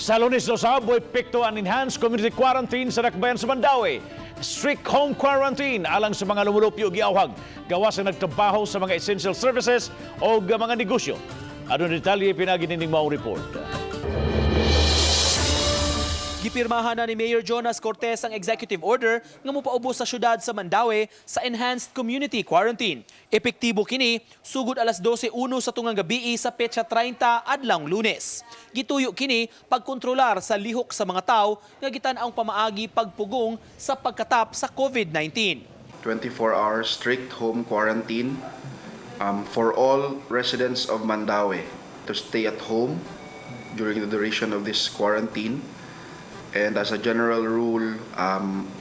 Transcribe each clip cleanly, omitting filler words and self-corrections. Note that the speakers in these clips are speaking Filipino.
Sa Lunes do Sabo, epekto ang enhanced community quarantine sa Dakbayan sa Mandaue. Strict home quarantine alang sa mga lumulupyo giawhag. Gawas ang nagtrabaho sa mga essential services o mga negosyo. Ano detalye pinaginining maong report? Gipirmahan na ni Mayor Jonas Cortez ang executive order nga mopaubos sa syudad sa Mandaue sa enhanced community quarantine. Epektibo kini sugod alas 12:01 sa tungang gabi sa petsa 30 adlawng Lunes. Gituyo kini pagkontrolar sa lihok sa mga tawo nga gitan-ang pamaagi pagpugong sa pagkatap sa COVID-19. 24-hour strict home quarantine for all residents of Mandaue to stay at home during the duration of this quarantine. And as a general rule,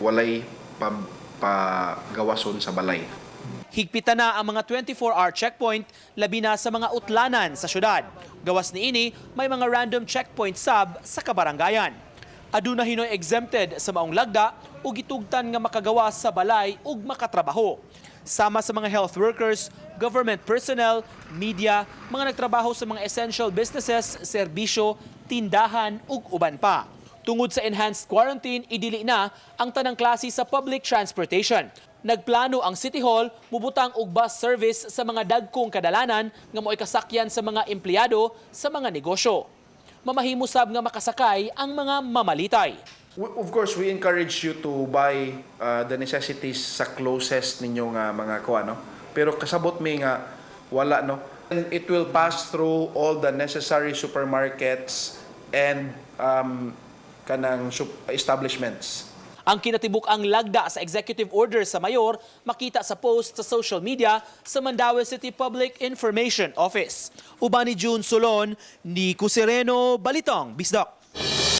walay pagawason sa balay. Higpitan na ang mga 24-hour checkpoint labi na sa mga utlanan sa syudad. Gawas niini, may mga random checkpoint sab sa kabarangayan. Aduna hinoy exempted sa maong lagda ug gitugtan nga makagawas sa balay ug makatrabaho. Sama sa mga health workers, government personnel, media, mga nagtrabaho sa mga essential businesses, serbisyo, tindahan ug uban pa. Tungod sa enhanced quarantine, idili na ang tanang klase sa public transportation. Nagplano ang City Hall mubutang og bus service sa mga dagkong kadalanan nga mo'y kasakyan sa mga empleyado sa mga negosyo. Mamahimusab nga makasakay ang mga mamalitay. Of course, we encourage you to buy the necessities sa closest ninyo nga mga kuha, no? Pero kasabot may nga wala, no? And it will pass through all the necessary supermarkets and kanang establishments. Ang kinatibuk ang lagda sa executive order sa mayor makita sa post sa social media sa Mandaue City Public Information Office. Uban ni June Solon, Nico Sereno, Balitong, Bisdak.